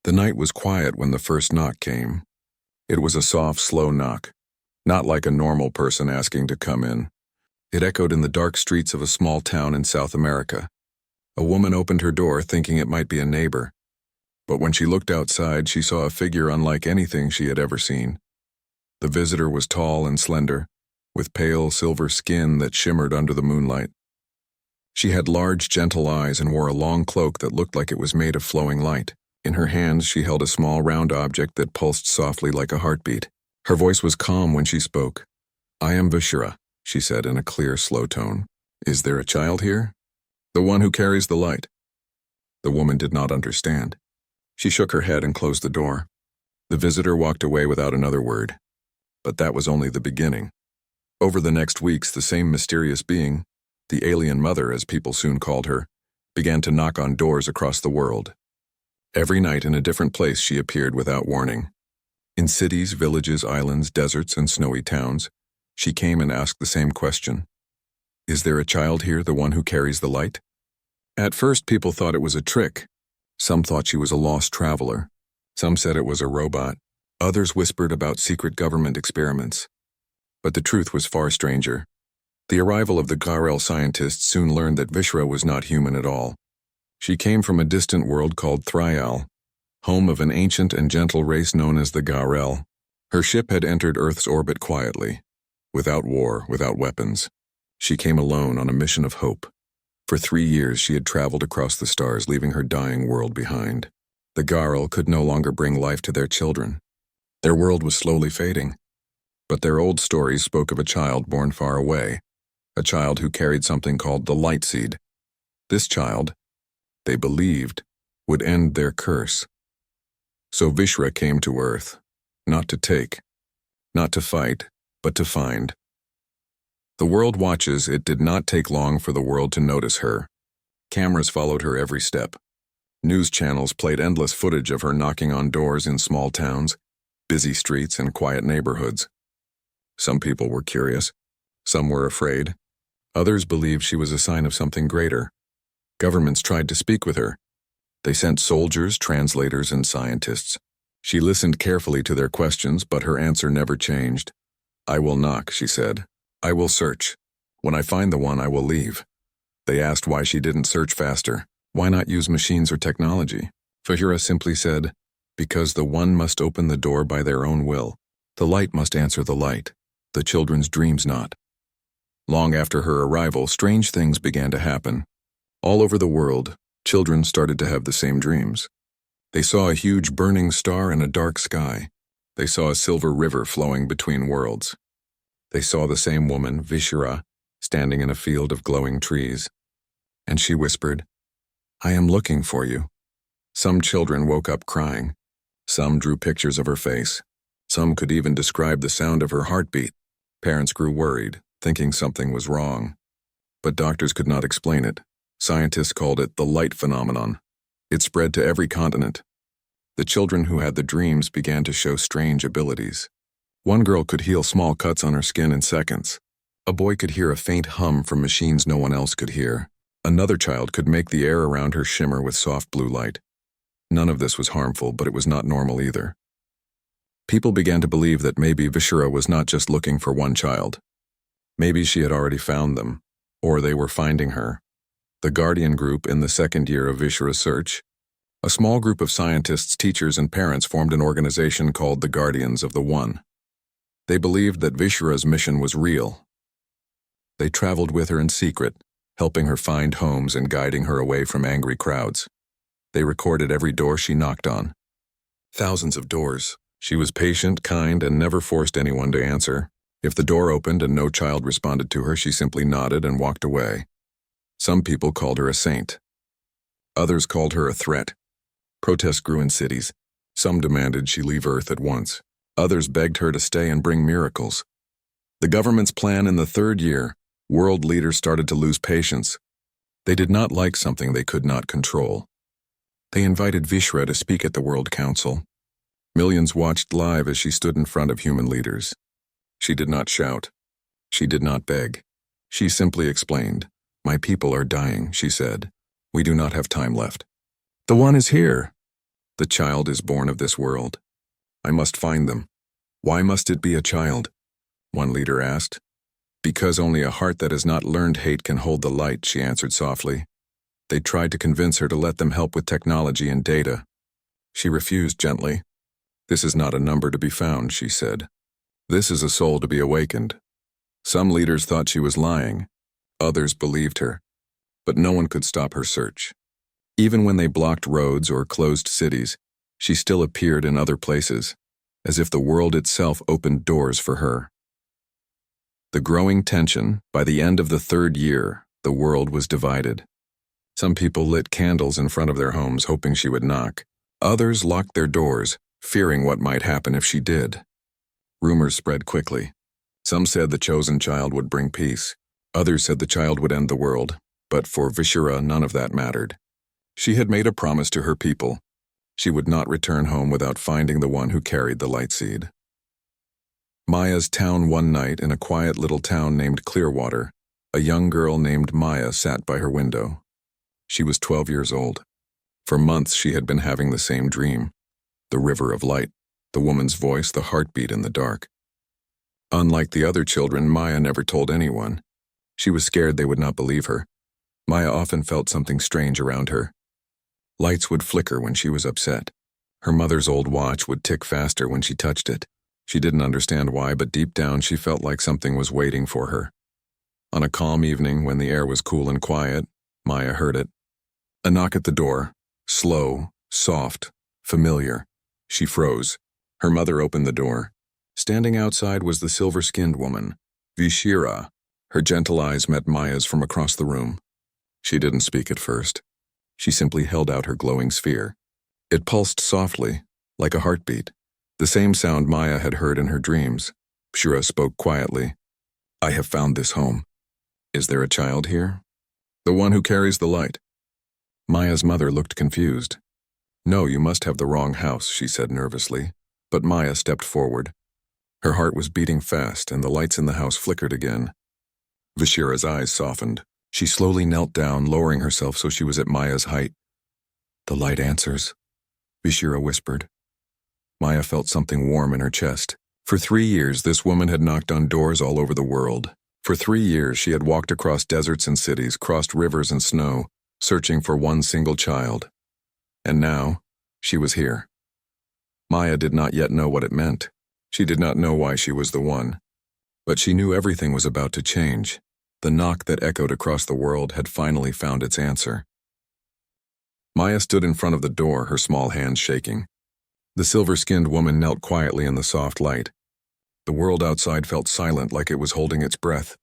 The night was quiet when the first knock came. It was a soft, slow knock, not like a normal person asking to come in. It echoed in the dark streets of a small town in South America. A woman opened her door thinking it might be a neighbor. But when she looked outside, she saw a figure unlike anything she had ever seen. The visitor was tall and slender, with pale silver skin that shimmered under the moonlight. She had large, gentle eyes and wore a long cloak that looked like it was made of flowing light. In her hands, she held a small round object that pulsed softly like a heartbeat. Her voice was calm when she spoke. "I am Vishra," she said in a clear, slow tone. "Is there a child here?" "The one who carries the light." The woman did not understand. She shook her head and closed the door. The visitor walked away without another word. But that was only the beginning. Over the next weeks, the same mysterious being, the alien mother as people soon called her, began to knock on doors across the world. Every night in a different place she appeared without warning. In cities, villages, islands, deserts, and snowy towns, she came and asked the same question. "Is there a child here, the one who carries the light?" At first, people thought it was a trick. Some thought she was a lost traveler. Some said it was a robot. Others whispered about secret government experiments. But the truth was far stranger. The arrival of the Garel scientists soon learned that Vishra was not human at all. She came from a distant world called Thrial, home of an ancient and gentle race known as the Garel. Her ship had entered Earth's orbit quietly, without war, without weapons. She came alone on a mission of hope. For 3 years she had traveled across the stars, leaving her dying world behind. The Garel could no longer bring life to their children. Their world was slowly fading. But their old stories spoke of a child born far away, a child who carried something called the light seed. This child, they believed, would end their curse. So Vishra came to Earth, not to take, not to fight, but to find. The world watches. It did not take long for the world to notice her. Cameras followed her every step. News channels played endless footage of her knocking on doors in small towns, busy streets, and quiet neighborhoods. Some people were curious. Some were afraid. Others believed she was a sign of something greater. Governments tried to speak with her. They sent soldiers, translators, and scientists. She listened carefully to their questions, but her answer never changed. "I will knock," she said. "I will search. When I find the one, I will leave." They asked why she didn't search faster. Why not use machines or technology? Vishra simply said, "Because the one must open the door by their own will. The light must answer the light, the children's dreams not." Long after her arrival, strange things began to happen. All over the world, children started to have the same dreams. They saw a huge burning star in a dark sky. They saw a silver river flowing between worlds. They saw the same woman, Vishra, standing in a field of glowing trees. And she whispered, "I am looking for you." Some children woke up crying. Some drew pictures of her face. Some could even describe the sound of her heartbeat. Parents grew worried, thinking something was wrong. But doctors could not explain it. Scientists called it the light phenomenon. It spread to every continent. The children who had the dreams began to show strange abilities. One girl could heal small cuts on her skin in seconds. A boy could hear a faint hum from machines no one else could hear. Another child could make the air around her shimmer with soft blue light. None of this was harmful, but it was not normal either. People began to believe that maybe Vishra was not just looking for one child. Maybe she had already found them, or they were finding her. The Guardian Group, in the second year of Vishra's search, a small group of scientists, teachers, and parents formed an organization called the Guardians of the One. They believed that Vishra's mission was real. They traveled with her in secret, helping her find homes and guiding her away from angry crowds. They recorded every door she knocked on. Thousands of doors. She was patient, kind, and never forced anyone to answer. If the door opened and no child responded to her, she simply nodded and walked away. Some people called her a saint. Others called her a threat. Protests grew in cities. Some demanded she leave Earth at once. Others begged her to stay and bring miracles. The government's plan in the third year, world leaders started to lose patience. They did not like something they could not control. They invited Vishra to speak at the World Council. Millions watched live as she stood in front of human leaders. She did not shout. She did not beg. She simply explained. "My people are dying," she said. "We do not have time left." "The one is here." The child is born of this world. I must find them. Why must it be a child? One leader asked. Because only a heart that has not learned hate can hold the light, she answered softly. They tried to convince her to let them help with technology and data. She refused gently. This is not a number to be found, she said. This is a soul to be awakened. Some leaders thought she was lying. Others believed her. But no one could stop her search. Even when they blocked roads or closed cities, she still appeared in other places, as if the world itself opened doors for her. The growing tension, by the end of the 3rd year, the world was divided. Some people lit candles in front of their homes hoping she would knock. Others locked their doors, fearing what might happen if she did. Rumors spread quickly. Some said the chosen child would bring peace. Others said the child would end the world. But for Vishira, none of that mattered. She had made a promise to her people. She would not return home without finding the one who carried the light seed. Maya's town. One night, in a quiet little town named Clearwater, a young girl named Maya sat by her window. She was 12 years old. For months she had been having the same dream. The river of light, the woman's voice, the heartbeat in the dark. Unlike the other children, Maya never told anyone. She was scared they would not believe her. Maya often felt something strange around her. Lights would flicker when she was upset. Her mother's old watch would tick faster when she touched it. She didn't understand why, but deep down she felt like something was waiting for her. On a calm evening, when the air was cool and quiet, Maya heard it. A knock at the door. Slow, soft, familiar. She froze. Her mother opened the door. Standing outside was the silver-skinned woman, Vishira. Her gentle eyes met Maya's from across the room. She didn't speak at first. She simply held out her glowing sphere. It pulsed softly, like a heartbeat, the same sound Maya had heard in her dreams. Vishira spoke quietly. I have found this home. Is there a child here? The one who carries the light. Maya's mother looked confused. No, you must have the wrong house, she said nervously. But Maya stepped forward. Her heart was beating fast, and the lights in the house flickered again. Vishira's eyes softened. She slowly knelt down, lowering herself so she was at Maya's height. The light answers, Vishira whispered. Maya felt something warm in her chest. For 3 years, this woman had knocked on doors all over the world. For 3 years, she had walked across deserts and cities, crossed rivers and snow, searching for one single child. And now, she was here. Maya did not yet know what it meant. She did not know why she was the one. But she knew everything was about to change. The knock that echoed across the world had finally found its answer. Maya stood in front of the door, her small hands shaking. The silver-skinned woman knelt quietly in the soft light. The world outside felt silent, like it was holding its breath.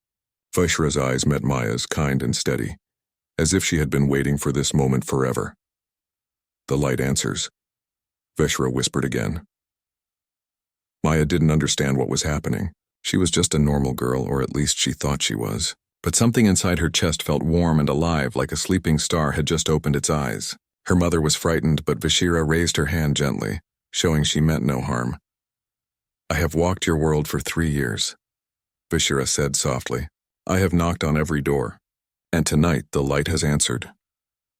Vishira's eyes met Maya's, kind and steady, as if she had been waiting for this moment forever. The light answers, Vishira whispered again. Maya didn't understand what was happening. She was just a normal girl, or at least she thought she was. But something inside her chest felt warm and alive, like a sleeping star had just opened its eyes. Her mother was frightened, but Vishira raised her hand gently, showing she meant no harm. I have walked your world for 3 years, Vishira said softly. I have knocked on every door. And tonight the light has answered.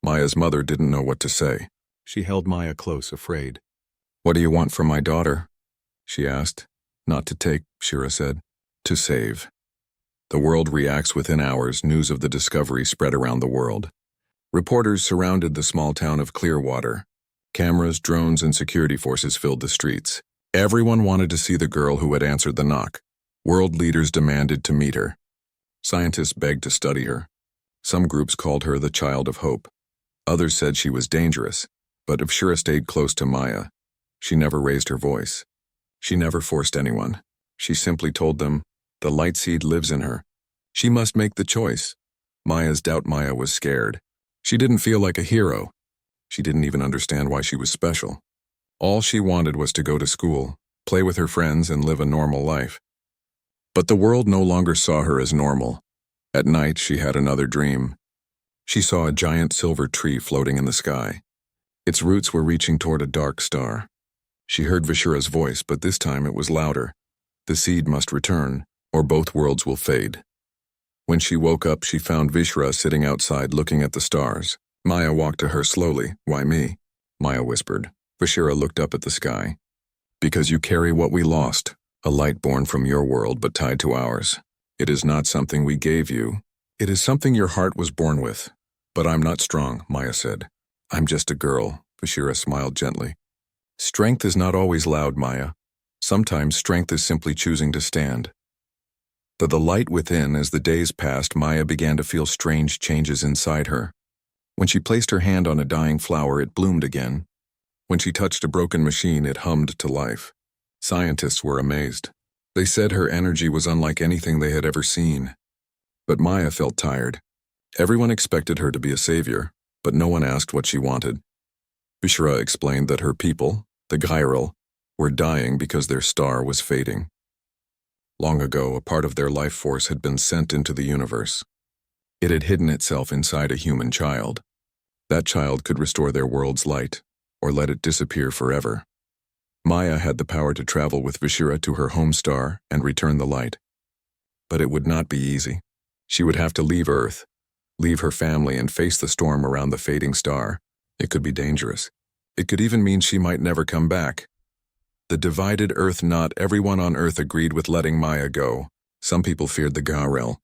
Maya's mother didn't know what to say. She held Maya close, afraid. What do you want from my daughter? She asked. Not to take, Vishira said. To save. The world reacts within hours. News of the discovery spread around the world. Reporters surrounded the small town of Clearwater. Cameras, drones, and security forces filled the streets. Everyone wanted to see the girl who had answered the knock. World leaders demanded to meet her. Scientists begged to study her. Some groups called her the child of hope. Others said she was dangerous, but Vishira stayed close to Maya. She never raised her voice. She never forced anyone. She simply told them, the light seed lives in her. She must make the choice. Maya was scared. She didn't feel like a hero. She didn't even understand why she was special. All she wanted was to go to school, play with her friends, and live a normal life. But the world no longer saw her as normal. At night, she had another dream. She saw a giant silver tree floating in the sky. Its roots were reaching toward a dark star. She heard Vishira's voice, but this time it was louder. The seed must return, or both worlds will fade. When she woke up, she found Vishira sitting outside looking at the stars. Maya walked to her slowly. Why me? Maya whispered. Vishira looked up at the sky. Because you carry what we lost, a light born from your world but tied to ours. It is not something we gave you. It is something your heart was born with. But I'm not strong, Maya said. I'm just a girl, Vishira smiled gently. Strength is not always loud, Maya. Sometimes strength is simply choosing to stand. The light within, as the days passed, Maya began to feel strange changes inside her. When she placed her hand on a dying flower, it bloomed again. When she touched a broken machine, it hummed to life. Scientists were amazed. They said her energy was unlike anything they had ever seen. But Maya felt tired. Everyone expected her to be a savior, but no one asked what she wanted. Vishira explained that her people, the Gyral, were dying because their star was fading. Long ago, a part of their life force had been sent into the universe. It had hidden itself inside a human child. That child could restore their world's light, or let it disappear forever. Maya had the power to travel with Vishira to her home star and return the light. But it would not be easy. She would have to leave Earth, leave her family, and face the storm around the fading star. It could be dangerous. It could even mean she might never come back. The divided Earth, not everyone on Earth agreed with letting Maya go. Some people feared the Gyral.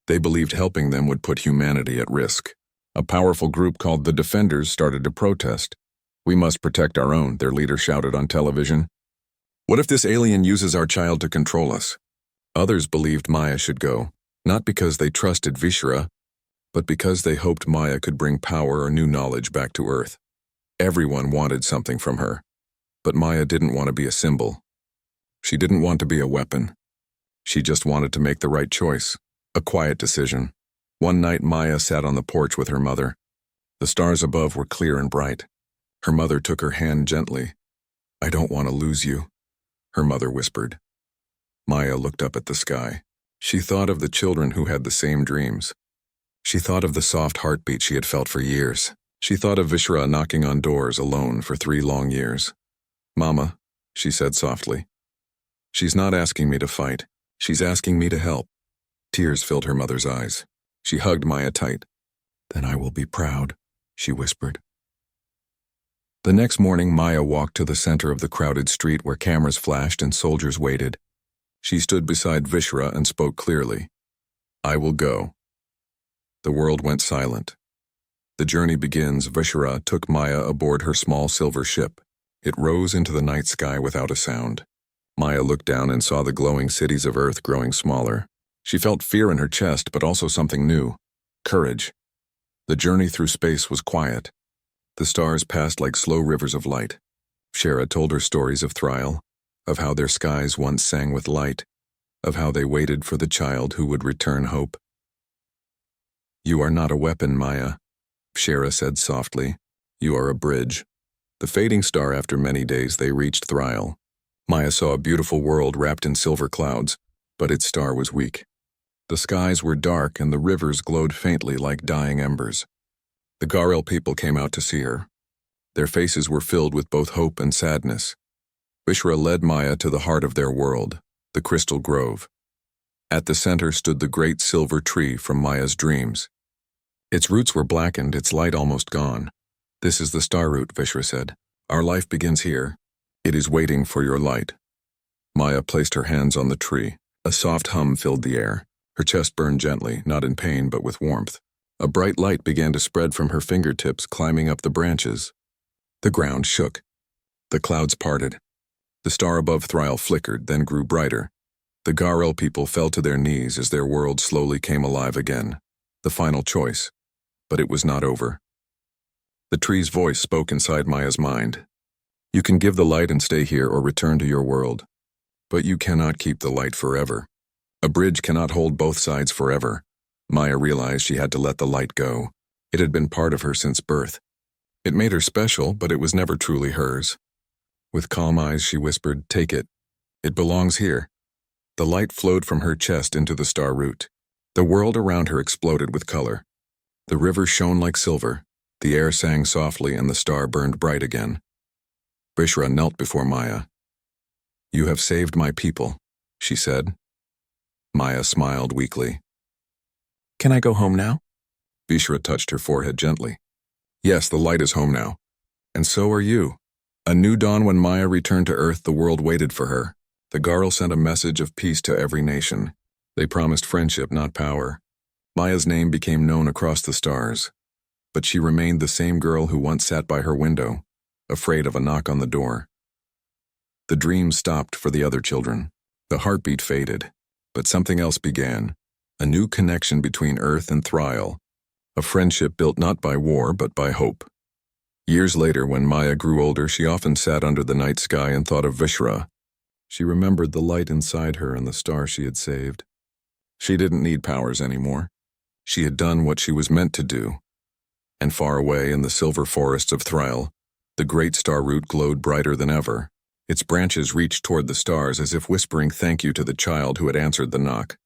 They believed helping them would put humanity at risk. A powerful group called the Defenders started to protest. We must protect our own, their leader shouted on television. What if this alien uses our child to control us? Others believed Maya should go, not because they trusted Vishira, but because they hoped Maya could bring power or new knowledge back to Earth. Everyone wanted something from her, but Maya didn't want to be a symbol. She didn't want to be a weapon. She just wanted to make the right choice, a quiet decision. One night Maya sat on the porch with her mother. The stars above were clear and bright. Her mother took her hand gently. I don't want to lose you, her mother whispered. Maya looked up at the sky. She thought of the children who had the same dreams. She thought of the soft heartbeat she had felt for years. She thought of Vishira knocking on doors alone for 3 long years. Mama, she said softly. She's not asking me to fight. She's asking me to help. Tears filled her mother's eyes. She hugged Maya tight. Then I will be proud, she whispered. The next morning, Maya walked to the center of the crowded street where cameras flashed and soldiers waited. She stood beside Vishira and spoke clearly. I will go. The world went silent. The journey begins. Vishira took Maya aboard her small silver ship. It rose into the night sky without a sound. Maya looked down and saw the glowing cities of Earth growing smaller. She felt fear in her chest, but also something new. Courage. The journey through space was quiet. The stars passed like slow rivers of light. Vishira told her stories of Thrial, of how their skies once sang with light, of how they waited for the child who would return hope. You are not a weapon, Maya, Vishira said softly. You are a bridge. The fading star, after many days, they reached Thrial. Maya saw a beautiful world wrapped in silver clouds, but its star was weak. The skies were dark and the rivers glowed faintly like dying embers. The Gyral people came out to see her. Their faces were filled with both hope and sadness. Vishira led Maya to the heart of their world, the Crystal Grove. At the center stood the great silver tree from Maya's dreams. Its roots were blackened, its light almost gone. This is the star root, Vishira said. Our life begins here. It is waiting for your light. Maya placed her hands on the tree. A soft hum filled the air. Her chest burned gently, not in pain but with warmth. A bright light began to spread from her fingertips, climbing up the branches. The ground shook. The clouds parted. The star above Thrial flickered, then grew brighter. The Gyral people fell to their knees as their world slowly came alive again. The final choice. But it was not over. The tree's voice spoke inside Maya's mind. You can give the light and stay here or return to your world. But you cannot keep the light forever. A bridge cannot hold both sides forever. Maya realized she had to let the light go. It had been part of her since birth. It made her special, but it was never truly hers. With calm eyes, she whispered, "Take it. It belongs here." The light flowed from her chest into the star root. The world around her exploded with color. The river shone like silver. The air sang softly and the star burned bright again. Vishira knelt before Maya. You have saved my people, she said. Maya smiled weakly. Can I go home now? Vishira touched her forehead gently. Yes, the light is home now. And so are you. A new dawn. When Maya returned to Earth, the world waited for her. The Garl sent a message of peace to every nation. They promised friendship, not power. Maya's name became known across the stars. But she remained the same girl who once sat by her window, afraid of a knock on the door. The dreams stopped for the other children. The heartbeat faded. But something else began. A new connection between Earth and Thryle. A friendship built not by war, but by hope. Years later, when Maya grew older, she often sat under the night sky and thought of Vishra. She remembered the light inside her and the star she had saved. She didn't need powers anymore. She had done what she was meant to do. And far away in the silver forests of Thryle, the great star root glowed brighter than ever. Its branches reached toward the stars as if whispering thank you to the child who had answered the knock.